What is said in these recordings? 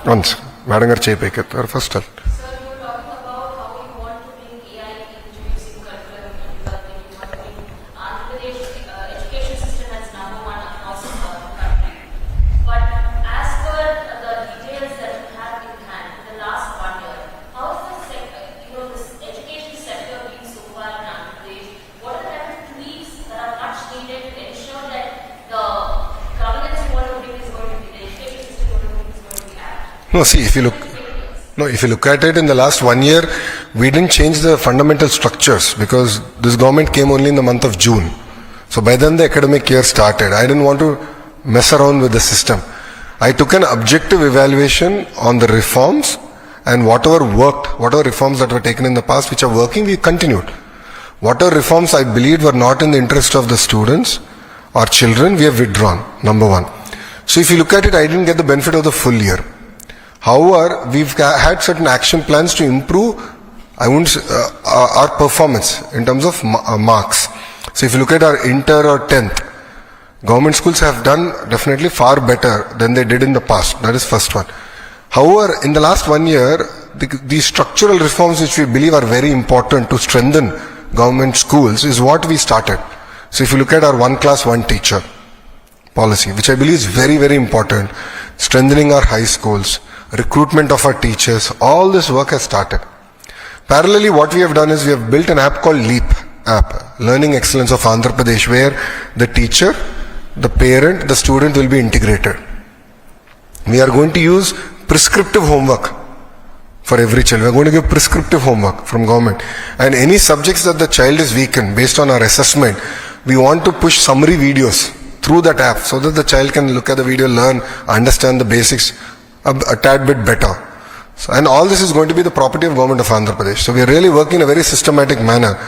Once, Madam Gar Chepekar, first tell. No, see, if you look at it in the last 1 year, we didn't change the fundamental structures because this government came only in the month of June. So by then the academic year started. I didn't want to mess around with the system. I took an objective evaluation on the reforms, and whatever worked, whatever reforms that were taken in the past which are working, we continued. Whatever reforms I believed were not in the interest of the students or children, we have withdrawn, number one. So if you look at it, I didn't get the benefit of the full year. However, we've had certain action plans to improve our performance in terms of marks. So if you look at our inter or 10th, government schools have done definitely far better than they did in the past. That is first one. However, in the last 1 year, the structural reforms which we believe are very important to strengthen government schools is what we started. So if you look at our one class, one teacher policy, which I believe is very, very important, strengthening our high schools, recruitment of our teachers, all this work has started. Parallelly, what we have done is we have built an app called LEAP app, Learning Excellence of Andhra Pradesh, where the teacher, the parent, the student will be integrated. We are going to use prescriptive homework for every child. We are going to give prescriptive homework from government. And any subjects that the child is weak in, based on our assessment, we want to push summary videos through that app so that the child can look at the video, learn, understand the basics a tad bit better. So, and all this is going to be the property of government of Andhra Pradesh. So we are really working in a very systematic manner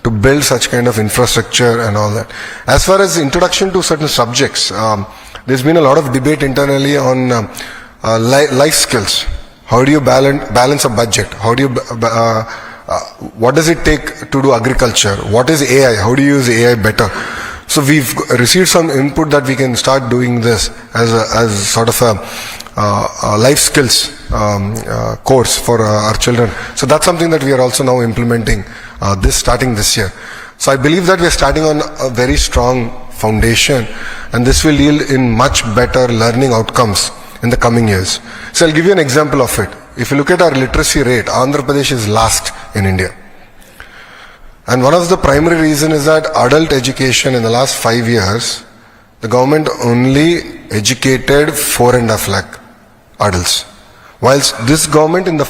to build such kind of infrastructure and all that. As far as introduction to certain subjects, there's been a lot of debate internally on life skills. How do you balance a budget? How do you what does it take to do agriculture? What is AI? How do you use AI better? So we've received some input that we can start doing this as sort of a life skills course for our children. So that's something that we are also now implementing starting this year. So I believe that we are starting on a very strong foundation, and this will yield in much better learning outcomes in the coming years. So I'll give you an example of it. If you look at our literacy rate, Andhra Pradesh is last in India. And one of the primary reasons is that adult education in the last 5 years, the government only educated 4.5 lakh adults. Whilst this government in the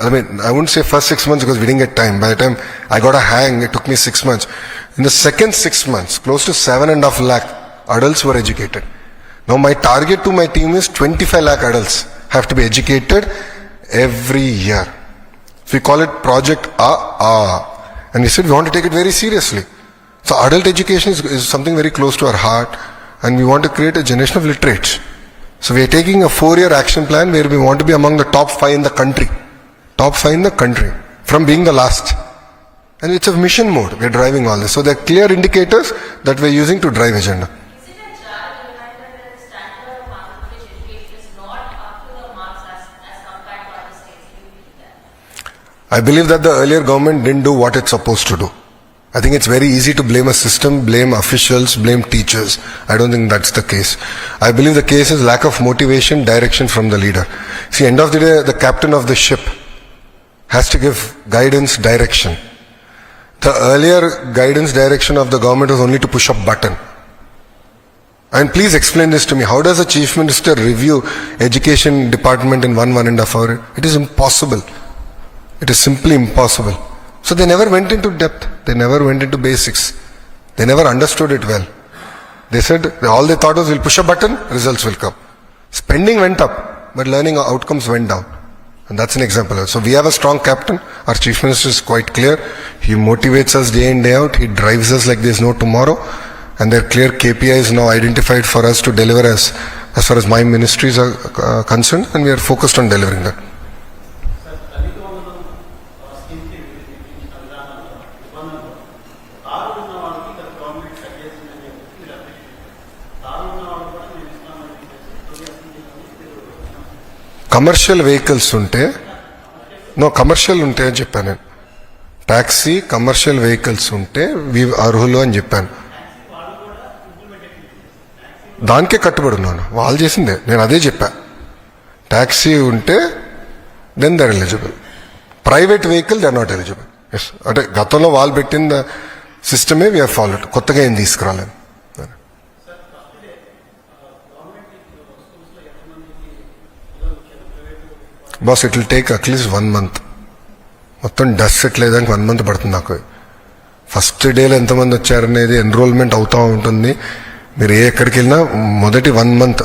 I wouldn't say first 6 months because we didn't get time. By the time I got a hang, it took me 6 months. In the second 6 months, close to 7.5 lakh adults were educated. Now my target to my team is 25 lakh adults have to be educated every year. So we call it Project And we said we want to take it very seriously. So adult education is something very close to our heart, and we want to create a generation of literates. So we are taking a 4-year action plan where we want to be among the top 5 in the country. Top 5 in the country, from being the last. And it's a mission mode, we are driving all this. So there are clear indicators that we are using to drive agenda. Is it a jarring reminder that the standard of Andhra Pradesh education is not up to the marks as compared to other states? Do you believe that? I believe that the earlier government didn't do what it's supposed to do. I think it's very easy to blame a system, blame officials, blame teachers. I don't think that's the case. I believe the case is lack of motivation, direction from the leader. See, end of the day, the captain of the ship has to give guidance, direction. The earlier guidance, direction of the government was only to push a button. And please explain this to me. How does a chief minister review education department in 1.5 hours? It is impossible. It is simply impossible. So they never went into depth. They never went into basics. They never understood it well. They said, all they thought was, we'll push a button, results will come. Spending went up, but learning outcomes went down. And that's an example. So we have a strong captain. Our chief minister is quite clear. He motivates us day in, day out. He drives us like there's no tomorrow. And there are clear KPIs now identified for us to deliver as far as my ministries are concerned. And we are focused on delivering that. Commercial vehicles ఉంటే commercial ఉంటే అని చెప్పాను నేను. Taxi commercial vehicles ఉంటే అర్హులు అని చెప్పాను. దానికే కట్టుబడి ఉన్నాను. వాళ్ళు చేసిందే, నేను అదే చెప్పా. ట్యాక్సీ ఉంటే then they're eligible. Private vehicle they are not eligible. Yes, అంటే గతంలో వాళ్ళు పెట్టిన సిస్టమే వీఆర్ ఫాలోడ్, కొత్తగా ఏం తీసుకురాలేదు. Boss it will take at least 1 month. మొత్తం డస్ట్ సెట్ లేదానికి 1 month పడుతుంది నాకు. ఫస్ట్ డేలో ఎంతమంది వచ్చారనేది ఎన్రోల్మెంట్ అవుతూ ఉంటుంది. మీరు ఎక్కడికి వెళ్ళినా మొదటి 1 month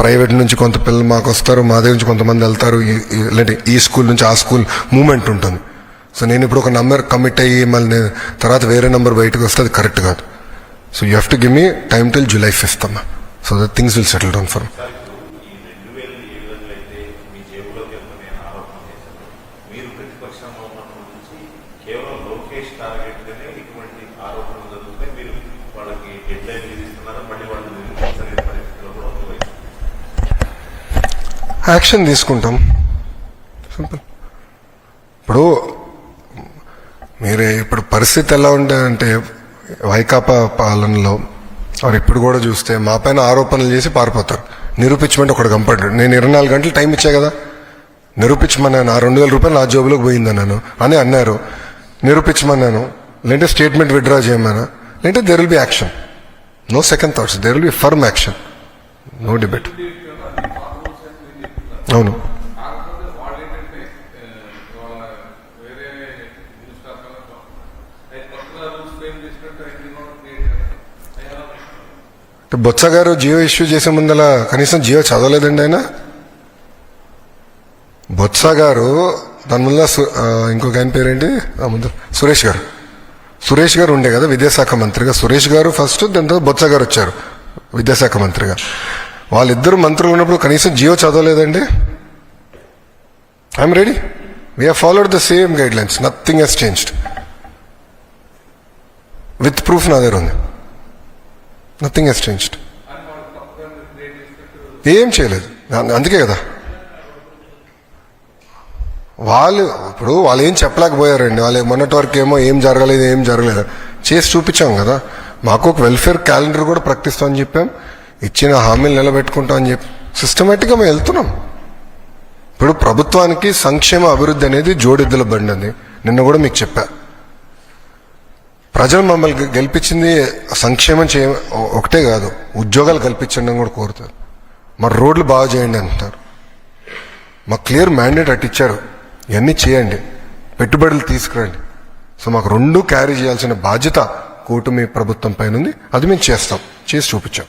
ప్రైవేట్ నుంచి కొంత పిల్లలు మాకు వస్తారు, మా దగ్గర నుంచి కొంతమంది వెళ్తారు, ఇలాంటి ఈ స్కూల్ నుంచి ఆ స్కూల్ మూమెంట్ ఉంటుంది. సో నేను ఇప్పుడు ఒక నంబర్ కమిట్ అయ్యి మళ్ళీ తర్వాత వేరే నెంబర్ బయటకు వస్తే అది కరెక్ట్ కాదు. So you have to give me time till July 5th అమ్మా. So that things will settle down for. మీరు ప్రతిపక్షంలో ఉన్నప్పటి నుంచి కేవలం లోకేష్ టార్గెట్గానే ఇటువంటి ఆరోపణలు జరుగుతాయి. మీరు వాళ్ళకి డెడ్లైన్ విధిస్తున్నారు, మళ్ళీ వాళ్ళు నిరూపించలేని పరిస్థితిలో కూడా ఉంది. యాక్షన్ తీసుకుంటాం, సింపుల్. ఇప్పుడు ఇప్పుడు పరిస్థితి ఎలా ఉంటుందంటే వైకాపా పాలనలో వారు ఇప్పుడు కూడా చూస్తే మా పైన ఆరోపణలు చేసి పారిపోతారు. నిరూపించమంటే ఒకటి కంపడ్డాడు. నేను 24 గంటలు టైం ఇచ్చా కదా, నిరూపించమన్నాను. ఆ 2,000 రూపాయలు నా జోబులోకి పోయిందన్నాను అని అన్నారు. నిరూపించమన్నాను, లేదంటే స్టేట్మెంట్ విత్డ్రా చేయమన్నా, లేదంటే there will be action. No second thoughts, there will be firm action, no debate. అవును, బొత్స గారు జియో ఇష్యూ చేసే ముందల కనీసం జియో చదవలేదండి ఆయన. బొత్స గారు దాని ముందు ఇంకొక ఆయన పేరేంటి ముందు సురేష్ గారు ఉండే కదా విద్యాశాఖ మంత్రిగా. సురేష్ గారు ఫస్ట్, దాని తర్వాత బొత్స గారు వచ్చారు విద్యాశాఖ మంత్రిగా. వాళ్ళిద్దరు మంత్రులు ఉన్నప్పుడు కనీసం జియో చదవలేదండి. I'm ready, we have followed the same guidelines, nothing has changed. With proof నా దగ్గర ఉంది, నథింగ్ హెస్ చేంజ్డ్. ఏం చేయలేదు, అందుకే కదా వాళ్ళు ఏం చెప్పలేకపోయారండి. వాళ్ళు మొన్నటి వరకు ఏమో ఏం జరగలేదు చేసి చూపించాం కదా. మాకు ఒక వెల్ఫేర్ క్యాలెండర్ కూడా ప్రకటిస్తామని చెప్పాం, ఇచ్చిన హామీలు నిలబెట్టుకుంటాం అని చెప్పి సిస్టమేటిక్గా మేము వెళ్తున్నాం. ఇప్పుడు ప్రభుత్వానికి సంక్షేమ అభివృద్ధి అనేది జోడెద్దుల బండి అని నిన్న కూడా మీకు చెప్పా. ప్రజలు మమ్మల్ని గెలిపించింది సంక్షేమం ఒకటే కాదు, ఉద్యోగాలు కల్పించండి అని కూడా కోరుతారు. మరి రోడ్లు బాగా చేయండి అంటారు. మాకు క్లియర్ మ్యాండేట్ అటు ఇచ్చారు, ఇవన్నీ చేయండి, పెట్టుబడులు తీసుకురండి. సో మాకు 2 క్యారీ చేయాల్సిన బాధ్యత కూటమి ప్రభుత్వం పైన ఉంది. అది మేము చేస్తాం, చేసి చూపించాం.